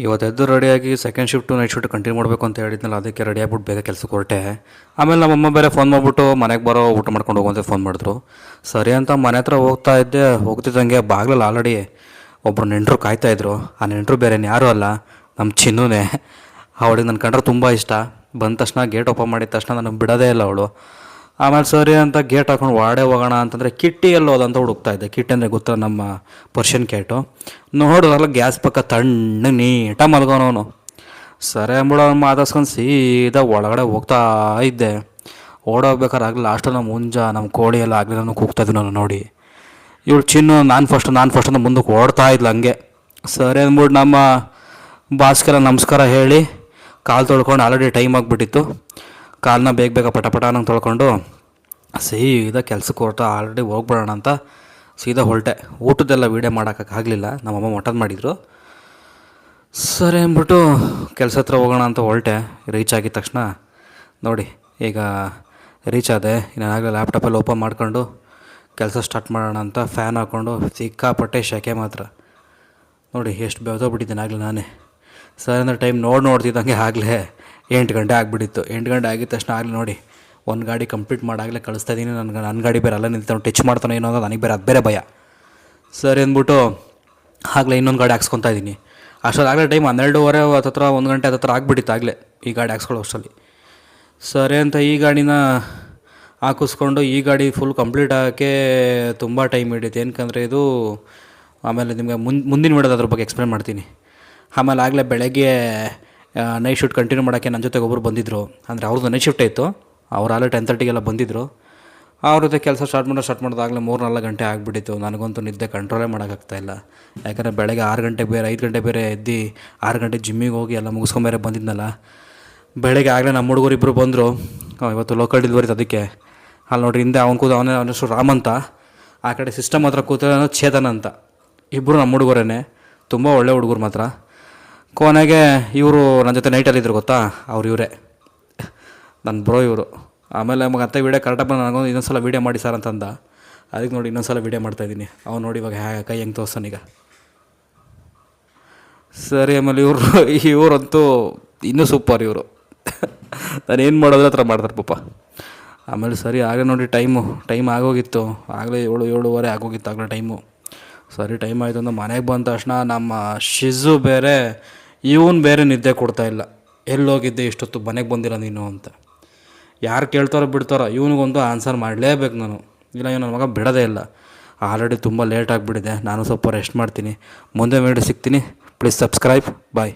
ಇವತ್ತೆದ್ದು ರೆಡಿಯಾಗಿ second shift night shift continue ಮಾಡಬೇಕು ಅಂತ ಹೇಳಿದ್ನಲ್ಲ, ಅದಕ್ಕೆ ರೆಡಿ ಆಗ್ಬಿಟ್ಟು ಬೇಗ ಕೆಲಸಕ್ಕೆ ಹೊರಟೆ. ಆಮೇಲೆ ನಮ್ಮಮ್ಮ ಬೇರೆ ಫೋನ್ ಮಾಡಿಬಿಟ್ಟು ಮನೆಗೆ ಬರೋ ಊಟ ಮಾಡ್ಕೊಂಡು ಹೋಗುವಂತೆ ಫೋನ್ ಮಾಡಿದ್ರು. ಸರಿ ಅಂತ ಮನೆ ಹತ್ರ ಹೋಗ್ತಾ ಇದ್ದೆ. ಹೋಗ್ತಿದ್ದಂಗೆ ಬಾಗಿಲಲ್ಲಿ ಆಲ್ರೆಡಿ ಒಬ್ಬರು ನೆಂಟರು ಕಾಯ್ತಾಯಿದ್ರು. ಆ ನೆಂಟರು ಬೇರೆ ಯಾರೂ ಅಲ್ಲ, ನಮ್ಮ ಚಿನ್ನುನೇ. ಅವಳಿಗೆ ನನ್ನ ಕಂಡ್ರೆ ತುಂಬ ಇಷ್ಟ. ಬಂದ ತಕ್ಷಣ ಗೇಟ್ ಓಪನ್ ಮಾಡಿದ ತಕ್ಷಣ ನನಗೆ ಬಿಡೋದೇ ಇಲ್ಲ ಅವಳು. ಆಮೇಲೆ ಸರಿ ಅಂತ ಗೇಟ್ ಹಾಕೊಂಡು ಒಳಗಡೆ ಹೋಗೋಣ ಅಂತಂದರೆ ಕಿಟ್ಟಿ ಎಲ್ಲೋದಂತ ಹುಡುಕ್ತಾ ಇದ್ದೆ. ಕಿಟ್ಟಿ ಅಂದರೆ ಗೊತ್ತಾ, ನಮ್ಮ ಪರ್ಷಿಯನ್ ಕ್ಯಾಟು. ನೋಡೋದ್ರಲ್ಲ ಗ್ಯಾಸ್ ಪಕ್ಕ ತಣ್ಣಗೆ ನೀಟಾಗಿ ಮಲ್ಗೋನವನು. ಸರಿ ಅಂದ್ಬಿಡೋ ಮಾತಾಡ್ಸ್ಕೊಂಡು ಸೀದಾ ಒಳಗಡೆ ಹೋಗ್ತಾ ಇದ್ದೆ. ಓಡೋಗ್ಬೇಕಾದ್ರೆ ಆಗಲಿ ಲಾಸ್ಟಲ್ಲಿ ನಮ್ಮ ಮುಂಜ ನಮ್ಮ ಕೋಳಿ ಎಲ್ಲ ಆಗಲಿ ನಾನು ಕೂಗ್ತಾಯಿದ್ದೆ ನಾನು ನೋಡಿ. ಇವಳು ಚಿನ್ನು ನಾನು ಫಸ್ಟ್ ಅಂತ ಮುಂದಕ್ಕೆ ಓಡ್ತಾ ಇದ್ಲು ಹಂಗೆ. ಸರಿ ಅಂದ್ಬಿಟ್ಟು ನಮ್ಮ ಬಾಸ್ಗೆಲ್ಲ ನಮಸ್ಕಾರ ಹೇಳಿ ಕಾಲು ತೊಳ್ಕೊಂಡು ಆಲ್ರೆಡಿ ಟೈಮ್ ಆಗಿಬಿಟ್ಟಿತ್ತು. ಕಾಲನ್ನ ಬೇಗ ಪಟ ನಂಗೆ ತೊಳ್ಕೊಂಡು ಸೀದಾ ಕೆಲ್ಸಕ್ಕೆ ಹೊರಟ. ಆಲ್ರೆಡಿ ಹೋಗ್ಬಿಡೋಣ ಅಂತ ಸೀದಾ ಹೊರಟೆ. ಊಟದ್ದೆಲ್ಲ ವೀಡಿಯೋ ಮಾಡೋಕ್ಕಾಗಲಿಲ್ಲ, ನಮ್ಮಮ್ಮ ಮಟನ್ ಮಾಡಿದರು. ಸರಿ ಅಂದ್ಬಿಟ್ಟು ಕೆಲಸ ಹತ್ರ ಹೋಗೋಣ ಅಂತ ಹೊರಟೆ. ರೀಚ್ ಆಗಿದ ತಕ್ಷಣ ನೋಡಿ ಈಗ ರೀಚ್ ಆದೆ. ನಾನಾಗಲೇ ಲ್ಯಾಪ್ಟಾಪಲ್ಲಿ ಓಪನ್ ಮಾಡ್ಕೊಂಡು ಕೆಲಸ ಸ್ಟಾರ್ಟ್ ಮಾಡೋಣ ಅಂತ ಫ್ಯಾನ್ ಹಾಕ್ಕೊಂಡು ಸಿಕ್ಕಾಪಟ್ಟೆ ಶೆಕೆ ಮಾತ್ರ ನೋಡಿ ಎಷ್ಟು ಬೆಳೆದೋಗ್ಬಿಟ್ಟಿದ್ದೇನೆ ಆಗಲೇ ನಾನೇ. ಸರಿ ಅಂದರೆ ಟೈಮ್ ನೋಡ್ತಿದ್ದಂಗೆ ಆಗಲೇ 8 ಗಂಟೆ ಆಗಿಬಿಟ್ಟಿತ್ತು. 8 ಗಂಟೆ ಆಗಿದ ತಕ್ಷಣ ಆಗಲಿ ನೋಡಿ ಒಂದು ಗಾಡಿ ಕಂಪ್ಲೀಟ್ ಮಾಡಾಗಲೇ ಕಳಿಸ್ತಾ ಇದ್ದೀನಿ. ನನ್ನ ಗಾಡಿ ಬೇರೆ ಅಲ್ಲ ನಿಲ್ತಾನೆ, ಟಚ್ ಮಾಡ್ತಾನೆ ಏನೋ ಅನ್ನೋದು ನನಗೆ ಬೇರೆ ಅದು ಬೇರೆ ಭಯ. ಸರಿ ಅಂದ್ಬಿಟ್ಟು ಆಗಲೇ ಇನ್ನೊಂದು ಗಾಡಿ ಹಾಕ್ಸ್ಕೊತಾ ಇದ್ದೀನಿ. ಅಷ್ಟೊತ್ತಾಗಲೇ ಟೈಮ್ 12:30 ಹತ್ರ 1 ಗಂಟೆ ಹತ್ರ ಆಗಿಬಿಟ್ಟಿತ್ತು ಆಗಲೇ ಈ ಗಾಡಿ ಹಾಕ್ಸ್ಕೊಳ್ಳೋ ಅಷ್ಟರಲ್ಲಿ. ಸರಿ ಅಂತ ಈ ಗಾಡಿನ ಹಾಕಿಸ್ಕೊಂಡು ಈ ಗಾಡಿ ಫುಲ್ ಕಂಪ್ಲೀಟ್ ಆಗೋಕ್ಕೆ ತುಂಬ ಟೈಮ್ ಹಿಡಿಯುತ್ತೆ. ಏನಕ್ಕಂದರೆ ಇದು ಆಮೇಲೆ ನಿಮಗೆ ಮುಂದಿನ ವಿಡಿಯೋದ ಅದ್ರ ಬಗ್ಗೆ ಎಕ್ಸ್ಪ್ಲೇನ್ ಮಾಡ್ತೀನಿ. ಆಮೇಲೆ ಆಗಲೇ ಬೆಳಗ್ಗೆ ನೈಟ್ ಶಿಫ್ಟ್ ಕಂಟಿನ್ಯೂ ಮಾಡೋಕ್ಕೆ ನನ್ನ ಜೊತೆಗೆ ಒಬ್ಬರು ಬಂದಿದ್ದರು. ಅಂದರೆ ಅವ್ರದ್ದು ನೈಟ್ ಶಿಫ್ಟೇ ಇತ್ತು. ಅವ್ರು ಆಗಲೇ 10:30 ಬಂದಿದ್ದರು. ಅವ್ರ ಜೊತೆ ಕೆಲಸ ಸ್ಟಾರ್ಟ್ ಮಾಡೋದಾಗಲೇ 3-4 ಗಂಟೆ ಆಗಿಬಿಟ್ಟಿತ್ತು. ನನಗಂತೂ ನಿದ್ದೆ ಕಂಟ್ರೋಲೇ ಮಾಡೋಕ್ಕಾಗ್ತಾಯಿಲ್ಲ. ಯಾಕಂದರೆ ಬೆಳಗ್ಗೆ 6 ಗಂಟೆಗೆ ಬೇರೆ 5 ಗಂಟೆ ಬೇರೆ ಎದ್ದು 6 ಗಂಟೆಗೆ ಜಿಮ್ಮಿಗೆ ಹೋಗಿ ಎಲ್ಲ ಮುಗಿಸ್ಕೊಂಬೇರೆ ಬಂದಿದ್ನಲ್ಲ. ಬೆಳಗ್ಗೆ ಆಗಲೇ ನಮ್ಮ ಹುಡುಗರು ಇಬ್ಬರು ಬಂದರು. ಇವತ್ತು ಲೋಕಲ್ ಡೆಲಿವರಿ ಅದಕ್ಕೆ. ಅಲ್ಲಿ ನೋಡಿರಿ ಹಿಂದೆ ಅವನಷ್ಟು ರಾಮ್ ಅಂತ, ಆ ಕಡೆ ಸಿಸ್ಟಮ್ ಹತ್ರ ಕೂತಿರೋ ಚೇತನ್ ಅಂತ. ಇಬ್ಬರು ನಮ್ಮ ಹುಡುಗರೇ, ತುಂಬ ಒಳ್ಳೆ ಹುಡುಗರು ಮಾತ್ರ. ಕೊನೆಗೆ ಇವರು ನನ್ನ ಜೊತೆ ನೈಟಲ್ಲಿದ್ದರು ಗೊತ್ತಾ, ಇವರೇ ನನ್ನ ಬ್ರೋ ಇವರು. ಆಮೇಲೆ ಮತ್ತೆ ವೀಡಿಯೋ ಕರೆಕ್ಟಾಗಿ ಬಂದು ನನಗೊಂದು ಇನ್ನೊಂದು ಸಲ ವೀಡಿಯೋ ಮಾಡಿ ಸರ್ ಅಂತಂದ. ಅದಕ್ಕೆ ನೋಡಿ ಇನ್ನೊಂದು ಸಲ ವೀಡಿಯೋ ಮಾಡ್ತಾಯಿದ್ದೀನಿ. ಅವ್ನು ನೋಡಿ ಇವಾಗ ಕೈ ಹೆಂಗೆ ತೋರಿಸ್ತಾನೀಗ. ಸರಿ ಆಮೇಲೆ ಇವರಂತೂ ಇನ್ನೂ ಸೂಪರ್ ಇವರು. ನಾನೇನು ಮಾಡೋದ್ರೆ ಆ ಥರ ಮಾಡ್ತಾರೆ ಪಾಪ. ಆಮೇಲೆ ಸರಿ ಆಗಲೇ ನೋಡಿ ಟೈಮ್ ಆಗೋಗಿತ್ತು. ಆಗಲೇ 7-7:30 ಆಗೋಗಿತ್ತು ಆಗಲೇ ಟೈಮು. ಸರಿ ಟೈಮ್ ಆಯಿತು ಅಂತ ಮನೆಗೆ ಬಂದ ತಕ್ಷಣ ನಮ್ಮ ಶಿಜು ಬೇರೆ ಇವನು ಬೇರೆ ನಿದ್ದೆ ಕೊಡ್ತಾಯಿಲ್ಲ. ಎಲ್ಲೋಗಿದ್ದೆ ಇಷ್ಟೊತ್ತು ಮನೆಗೆ ಬಂದಿಲ್ಲ ನೀನು ಅಂತ. ಯಾರು ಕೇಳ್ತಾರೋ ಬಿಡ್ತಾರೋ ಇವನಿಗೊಂದು ಆನ್ಸರ್ ಮಾಡಲೇಬೇಕು ನಾನು, ಇಲ್ಲ ನನ್ನ ಮಗ ಬಿಡೋದೇ ಇಲ್ಲ. ಆಲ್ರೆಡಿ ತುಂಬ ಲೇಟ್ ಆಗಿಬಿಟ್ಟಿದೆ. ನಾನು ಸ್ವಲ್ಪ ರೆಸ್ಟ್ ಮಾಡ್ತೀನಿ. ಮುಂದೆ ವೀಡಿಯೋ ಸಿಗ್ತೀನಿ. Please subscribe. ಬಾಯ್.